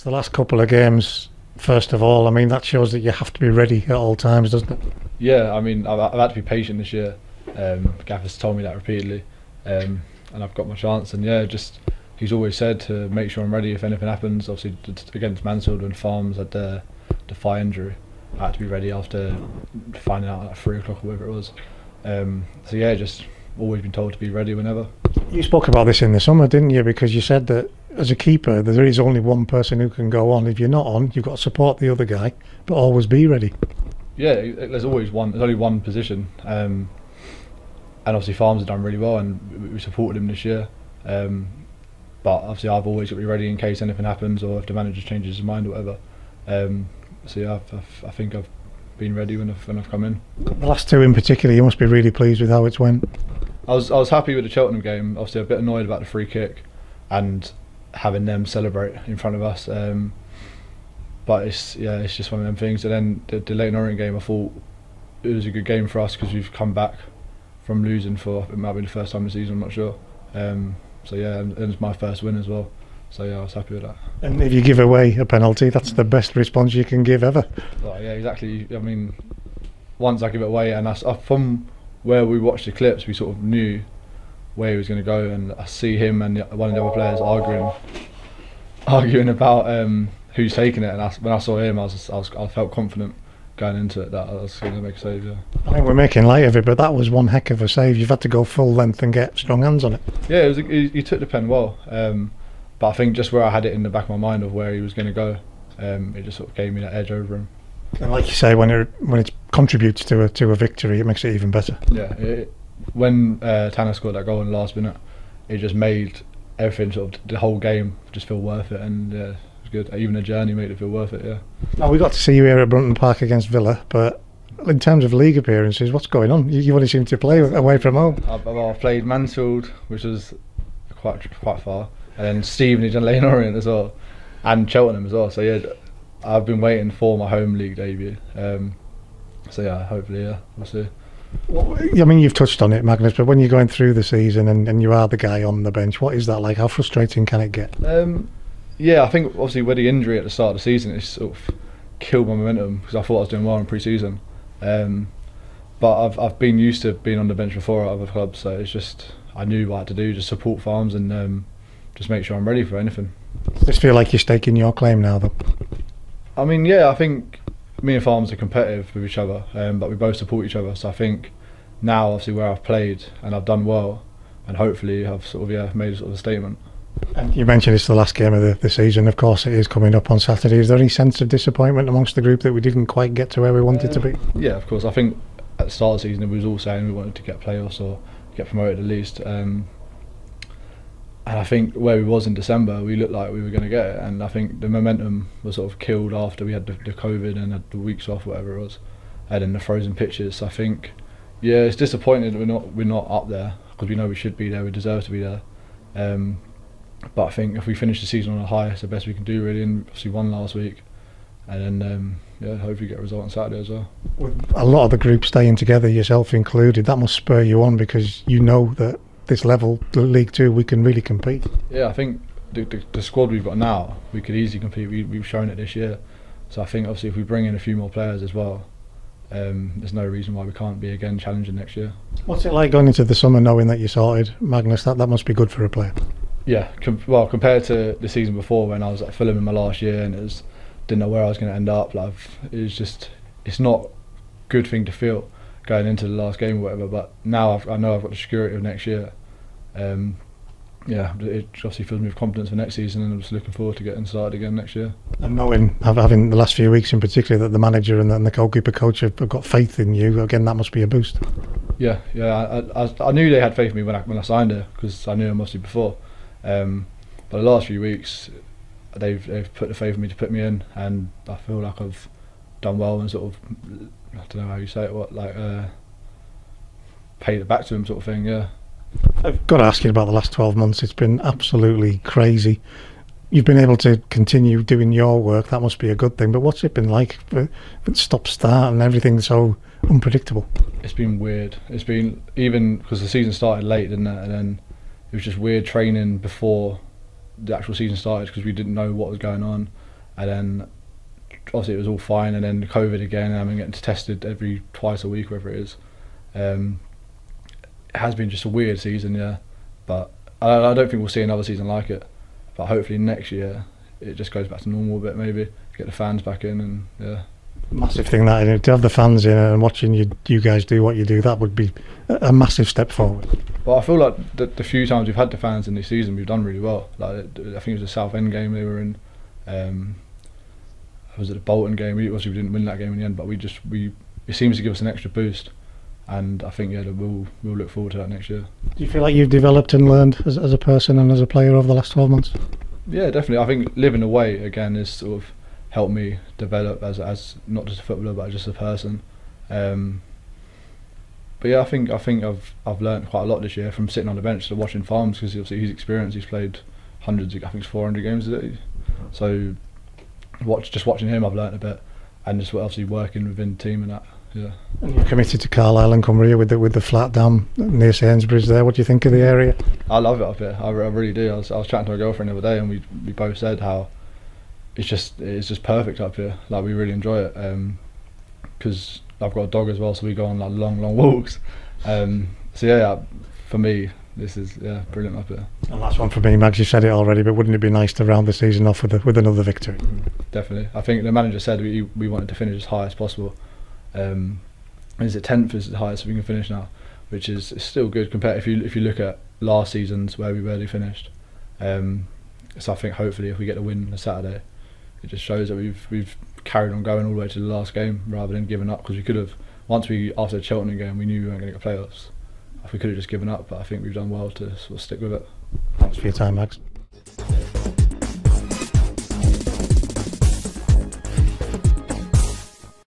the last couple of games, first of all. I mean, that shows that you have to be ready at all times, doesn't it? Yeah, I mean, I've had to be patient this year. Gaffer's told me that repeatedly, and I've got my chance. And yeah, just he's always said to make sure I'm ready if anything happens. Obviously, against Mansfield and Farms, I had the thigh injury. I had to be ready after finding out at 3 o'clock or whatever it was. So yeah, just always been told to be ready whenever. You spoke about this in the summer, didn't you? Because you said that as a keeper, there is only one person who can go on. If you're not on, you've got to support the other guy, but always be ready. Yeah, there's always one. There's only one position, and obviously Farms have done really well, and we supported him this year. But obviously, I've always got to be ready in case anything happens or if the manager changes his mind or whatever. So yeah, I think I've been ready when I've come in. The last two in particular, you must be really pleased with how it's went. I was happy with the Cheltenham game. Obviously, a bit annoyed about the free kick and having them celebrate in front of us. But it's just one of them things. And then the Leyton Orient game, I thought it was a good game for us because we've come back from losing for, it might be the first time this season, I'm not sure. So yeah, and it's my first win as well. So yeah, I was happy with that. And if you give away a penalty, that's the best response you can give ever. Well, yeah, exactly. I mean, once I give it away, and from where we watched the clips, we sort of knew where he was going to go, and I see him and one of the other players arguing about who's taking it. And when I saw him, I felt confident going into it that I was going to make a save. Yeah. I think we're making light of it, but that was one heck of a save. You've had to go full length and get strong hands on it. Yeah, he took the pen well. But I think just where I had it in the back of my mind of where he was going to go, it just sort of gave me that edge over him. And like you say, when it contributes to a victory, it makes it even better. Yeah, when Tanner scored that goal in the last minute, it just made everything, sort of the whole game, just feel worth it, and yeah, it was good. Even the journey made it feel worth it. Yeah. Now we got to see you here at Brunton Park against Villa, but in terms of league appearances, what's going on? You only seem to play away from home. I've played Mansfield, which was quite far. And then Stephen, he's done Leyton Orient as well, and Cheltenham as well. So yeah, I've been waiting for my home league debut. So yeah, hopefully, yeah, we'll see. Well, I mean, you've touched on it, Magnus, but when you're going through the season and you are the guy on the bench, what is that like? How frustrating can it get? Yeah, I think obviously with the injury at the start of the season, it's sort of killed my momentum because I thought I was doing well in pre-season. But I've been used to being on the bench before at other clubs, so it's just I knew what I had to do, just support Farms and just make sure I'm ready for anything. Does this feel like you're staking your claim now, though? I mean, yeah, I think me and Farms are competitive with each other, but we both support each other. So I think now, obviously, where I've played and I've done well, and hopefully I've sort of made a statement. And you mentioned it's the last game of the season. Of course, it is coming up on Saturday. Is there any sense of disappointment amongst the group that we didn't quite get to where we wanted to be? Yeah, of course. I think at the start of the season we was all saying we wanted to get playoffs or get promoted at least. And I think where we was in December, we looked like we were going to get it. And I think the momentum was sort of killed after we had the COVID and had the weeks off, whatever it was, and then the frozen pitches. So I think, yeah, it's disappointing that we're not up there because we know we should be there. We deserve to be there. But I think if we finish the season on a high, it's the best we can do really. And obviously won last week, and then yeah, hopefully get a result on Saturday as well. With a lot of the group staying together, yourself included, that must spur you on because you know that this level, League Two, we can really compete. Yeah, I think the squad we've got now, we could easily compete. We've shown it this year. So I think obviously if we bring in a few more players as well, there's no reason why we can't be again challenging next year. What's it like going into the summer knowing that you're sorted, Magnus? That must be good for a player. Yeah, well, compared to the season before when I was at Fulham in my last year and didn't know where I was going to end up. Like, it's not a good thing to feel going into the last game or whatever. But now I know I've got the security of next year. Yeah, it obviously fills me with confidence for next season, and I'm just looking forward to getting started again next year. And knowing, having the last few weeks in particular, that the manager and the goalkeeper coach have got faith in you, again, that must be a boost. Yeah, I knew they had faith in me when I signed her because I knew them mostly before. But the last few weeks, they've put the faith in me to put me in, and I feel like I've done well and sort of, I don't know how you say it, paid it back to them sort of thing. Yeah. I've got to ask you about the last 12 months. It's been absolutely crazy. You've been able to continue doing your work. That must be a good thing. But what's it been like for stop-start and everything so unpredictable? It's been weird. It's been, even because the season started late, didn't it? And then it was just weird training before the actual season started because we didn't know what was going on. and then obviously it was all fine, and then COVID again, and I'm getting tested twice a week, whatever it is. It has been just a weird season, yeah, but I don't think we'll see another season like it. But hopefully next year it just goes back to normal a bit, maybe get the fans back in, and yeah. Massive thing that, to have the fans in and watching you guys do what you do, that would be a massive step forward. Well, I feel like the few times we've had the fans in this season, we've done really well. Like, I think it was the Southend game they were in. Was it the Bolton game? We didn't win that game in the end, but it seems to give us an extra boost, and I think we'll look forward to that next year. Do you feel like you've developed and learned as a person and as a player over the last 12 months? Yeah, definitely. I think living away again has sort of helped me develop as not just a footballer but just a person. But yeah, I think I've learned quite a lot this year from sitting on the bench to watching Farms, because obviously he's experienced. He's played hundreds, I think it's 400 games a day. So watching him, I've learned a bit, and just obviously working within the team and that. Yeah. And you're committed to Carlisle and Cumbria with the flat dam near Sainsbury's there. What do you think of the area? I love it up here. I really do. I was chatting to my girlfriend the other day, and we both said how it's just perfect up here. Like, we really enjoy it. Because I've got a dog as well, so we go on like long walks. So yeah, for me, this is brilliant up here. And last one for me, Mags, you said it already, but wouldn't it be nice to round the season off with another victory? Definitely. I think the manager said we wanted to finish as high as possible. Is it 10th is the highest we can finish now, which is still good compared if you look at last season's where we barely finished. So I think hopefully if we get the win on Saturday, it just shows that we've carried on going all the way to the last game rather than giving up, because we could have, after the Cheltenham game, we knew we weren't going to get playoffs. We could have just given up, but I think we've done well to sort of stick with it. Thanks for your time, Mags.